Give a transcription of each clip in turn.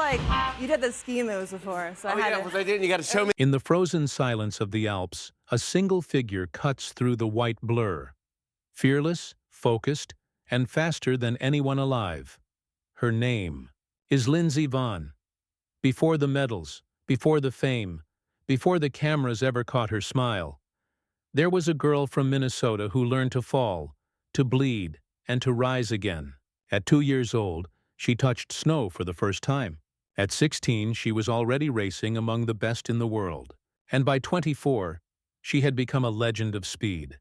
like you did the ski moves before, so Oh, I had yeah, to. well, I didn't. You got to show me. In the frozen silence of the Alps, a single figure cuts through the white blur, fearless, focused, and faster than anyone alive. Her name is Lindsey Vonn. Before the medals, before the fame, before the cameras ever caught her smile, there was a girl from Minnesota who learned to fall, to bleed, and to rise again. At 2 years old, she touched snow for the first time. At 16, she was already racing among the best in the world. And by 24, she had become a legend of speed.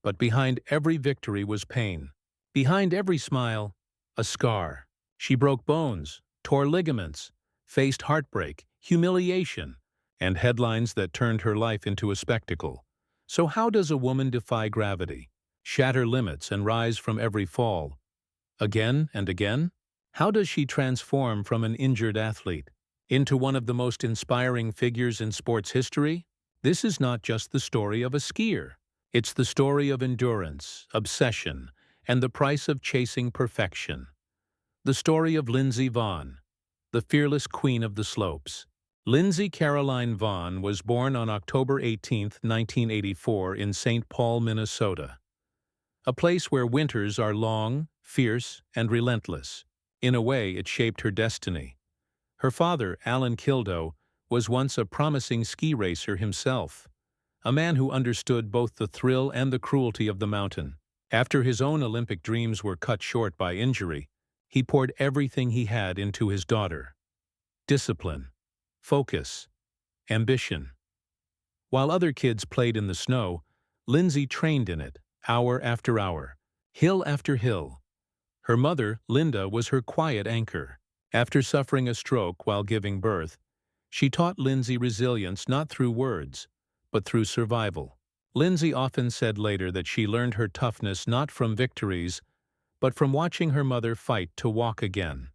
But behind every victory was pain. Behind every smile, a scar. She broke bones, tore ligaments, faced heartbreak, humiliation, and headlines that turned her life into a spectacle. So how does a woman defy gravity, shatter limits, and rise from every fall? Again and again? How does she transform from an injured athlete into one of the most inspiring figures in sports history? This is not just the story of a skier. It's the story of endurance, obsession, and the price of chasing perfection. The story of Lindsey Vonn, the fearless queen of the slopes. Lindsey Caroline Vonn was born on October 18, 1984 in St. Paul, Minnesota, a place where winters are long, fierce, and relentless. In a way, it shaped her destiny. Her father, Alan Kildo, was once a promising ski racer himself, a man who understood both the thrill and the cruelty of the mountain. After his own Olympic dreams were cut short by injury, he poured everything he had into his daughter. Discipline, focus, ambition. While other kids played in the snow, Lindsey trained in it, hour after hour, hill after hill. Her mother, Linda, was her quiet anchor. After suffering a stroke while giving birth, she taught Lindsey resilience not through words, but through survival. Lindsey often said later that she learned her toughness not from victories, but from watching her mother fight to walk again.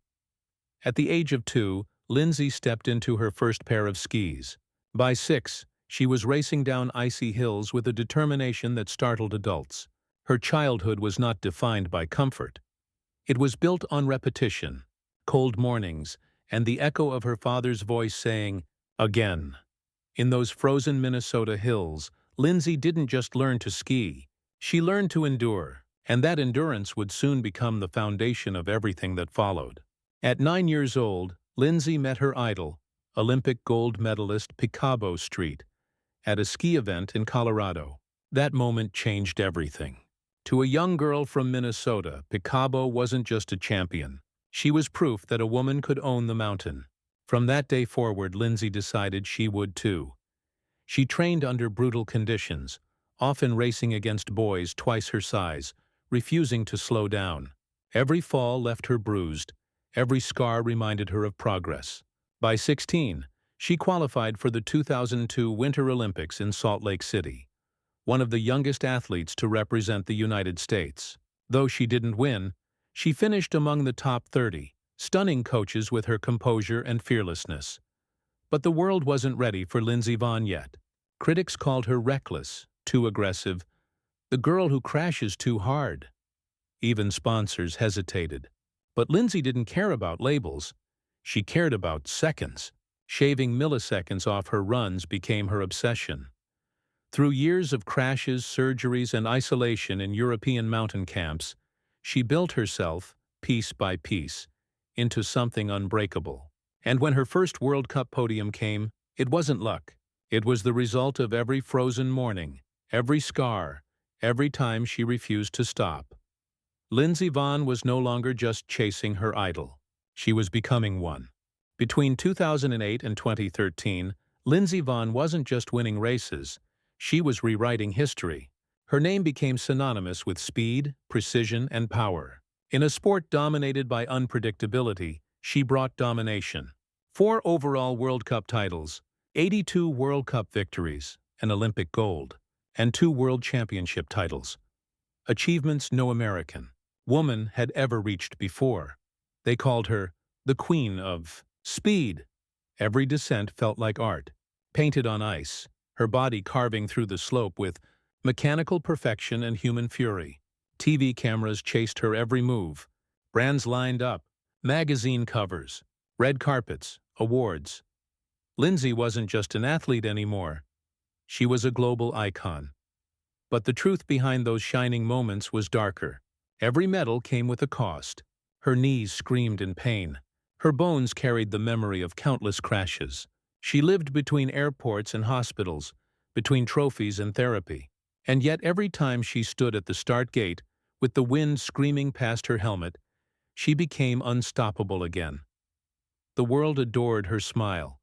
At the age of 2, Lindsey stepped into her first pair of skis. By 6, she was racing down icy hills with a determination that startled adults. Her childhood was not defined by comfort. It was built on repetition, cold mornings, and the echo of her father's voice saying, "Again." In those frozen Minnesota hills, Lindsey didn't just learn to ski. She learned to endure, and that endurance would soon become the foundation of everything that followed. At 9 years old, Lindsey met her idol, Olympic gold medalist Picabo Street, at a ski event in Colorado. That moment changed everything. To a young girl from Minnesota, Picabo wasn't just a champion. She was proof that a woman could own the mountain. From that day forward, Lindsey decided she would too. She trained under brutal conditions, often racing against boys twice her size, refusing to slow down. Every fall left her bruised. Every scar reminded her of progress. By 16, she qualified for the 2002 Winter Olympics in Salt Lake City, one of the youngest athletes to represent the United States. Though she didn't win, she finished among the top 30, stunning coaches with her composure and fearlessness. But the world wasn't ready for Lindsey Vonn yet. Critics called her reckless, too aggressive, the girl who crashes too hard. Even sponsors hesitated. But Lindsey didn't care about labels. She cared about seconds. Shaving milliseconds off her runs became her obsession. Through years of crashes, surgeries, and isolation in European mountain camps, she built herself, piece by piece, into something unbreakable. And when her first World Cup podium came, it wasn't luck. It was the result of every frozen morning, every scar, every time she refused to stop. Lindsey Vonn was no longer just chasing her idol. She was becoming one. Between 2008 and 2013, Lindsey Vonn wasn't just winning races, she was rewriting history. Her name became synonymous with speed, precision, and power. In a sport dominated by unpredictability, she brought domination. 4 overall World Cup titles, 82 World Cup victories, an Olympic gold, and 2 World Championship titles. Achievements no American woman had ever reached before. They called her the Queen of Speed. Every descent felt like art, painted on ice, her body carving through the slope with mechanical perfection and human fury. TV cameras chased her every move. Brands lined up, magazine covers, Red carpets, awards. Lindsey wasn't just an athlete anymore. She was a global icon. But the truth behind those shining moments was darker. Every medal came with a cost. Her knees screamed in pain. Her bones carried the memory of countless crashes. She lived between airports and hospitals, between trophies and therapy. And yet every time she stood at the start gate, with the wind screaming past her helmet, she became unstoppable again. The world adored her smile,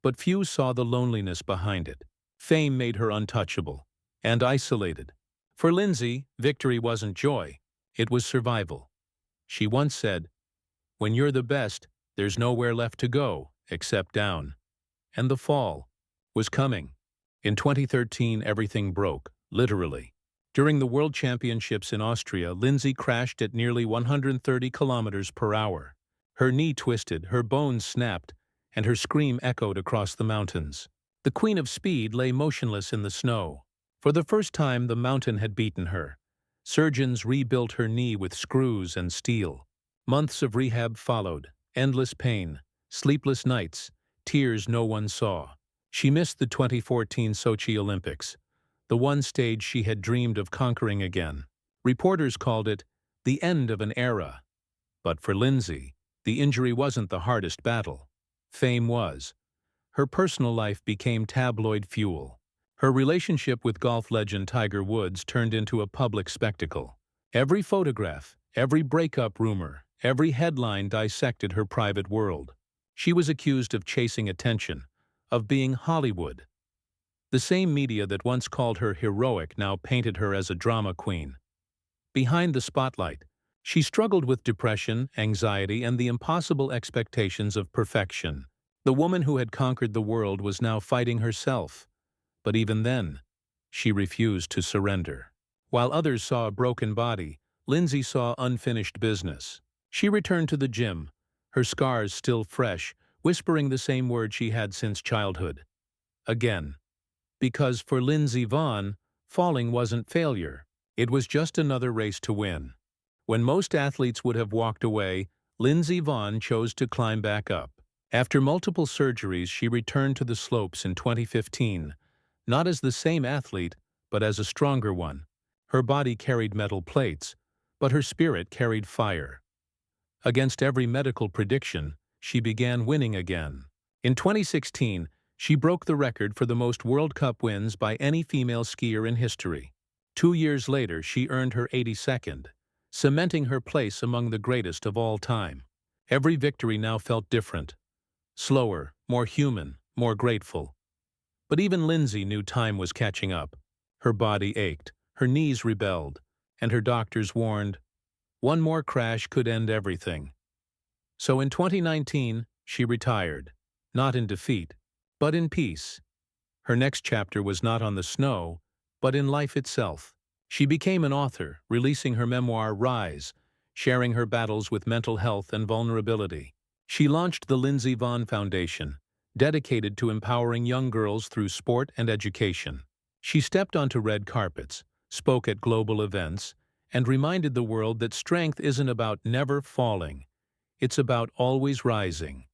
but few saw the loneliness behind it. Fame made her untouchable and isolated. For Lindsey, victory wasn't joy, it was survival. She once said, "When you're the best, there's nowhere left to go except down." And the fall was coming. In 2013, everything broke, literally. During the World Championships in Austria, Lindsey crashed at nearly 130 kilometers per hour. Her knee twisted, her bones snapped, and her scream echoed across the mountains. The Queen of Speed lay motionless in the snow. For the first time, the mountain had beaten her. Surgeons rebuilt her knee with screws and steel. Months of rehab followed, endless pain, sleepless nights, tears no one saw. She missed the 2014 Sochi Olympics, the one stage she had dreamed of conquering again. Reporters called it the end of an era. But for Lindsey, the injury wasn't the hardest battle. Fame was. Her personal life became tabloid fuel. Her relationship with golf legend Tiger Woods turned into a public spectacle. Every photograph, every breakup rumor, every headline dissected her private world. She was accused of chasing attention, of being Hollywood. The same media that once called her heroic now painted her as a drama queen. Behind the spotlight, she struggled with depression, anxiety, and the impossible expectations of perfection. The woman who had conquered the world was now fighting herself. But even then, she refused to surrender. While others saw a broken body, Lindsey saw unfinished business. She returned to the gym, her scars still fresh, whispering the same words she had since childhood. Again. Because for Lindsey Vonn, falling wasn't failure. It was just another race to win. When most athletes would have walked away, Lindsey Vonn chose to climb back up. After multiple surgeries, she returned to the slopes in 2015, not as the same athlete, but as a stronger one. Her body carried metal plates, but her spirit carried fire. Against every medical prediction, she began winning again. In 2016, she broke the record for the most World Cup wins by any female skier in history. 2 years later, she earned her 82nd, cementing her place among the greatest of all time. Every victory now felt different. Slower, more human, more grateful. But even Lindsey knew time was catching up. Her body ached, her knees rebelled, and her doctors warned, one more crash could end everything. So in 2019, she retired, not in defeat, but in peace. Her next chapter was not on the snow, but in life itself. She became an author, releasing her memoir Rise, sharing her battles with mental health and vulnerability. She launched the Lindsey Vonn Foundation, dedicated to empowering young girls through sport and education. She stepped onto red carpets, spoke at global events, and reminded the world that strength isn't about never falling. It's about always rising.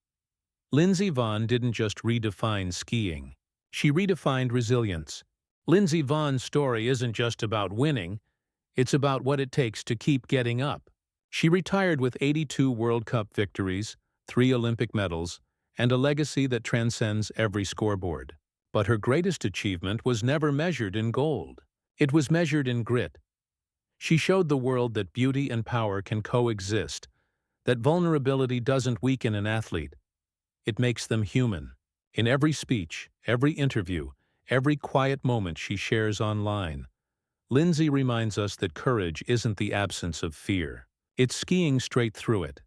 Lindsey Vonn didn't just redefine skiing. She redefined resilience. Lindsey Vonn's story isn't just about winning, it's about what it takes to keep getting up. She retired with 82 World Cup victories, 3 Olympic medals, and a legacy that transcends every scoreboard. But her greatest achievement was never measured in gold. It was measured in grit. She showed the world that beauty and power can coexist, that vulnerability doesn't weaken an athlete. It makes them human. In every speech, every interview, every quiet moment she shares online, Lindsey reminds us that courage isn't the absence of fear. It's skiing straight through it.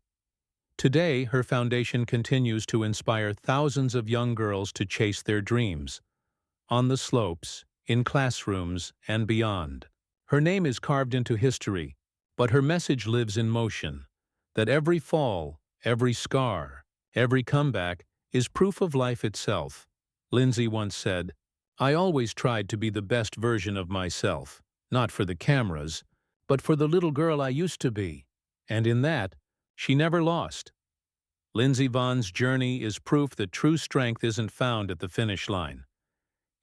Today, her foundation continues to inspire thousands of young girls to chase their dreams, on the slopes, in classrooms, and beyond. Her name is carved into history, but her message lives in motion, that every fall, every scar, every comeback is proof of life itself. Lindsey once said, "I always tried to be the best version of myself, not for the cameras, but for the little girl I used to be." And in that, she never lost. Lindsey Vonn's journey is proof that true strength isn't found at the finish line.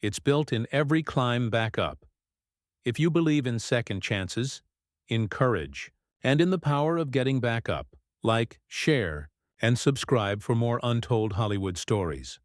It's built in every climb back up. If you believe in second chances, in courage, and in the power of getting back up, like, share, and subscribe for more Untold Hollywood stories.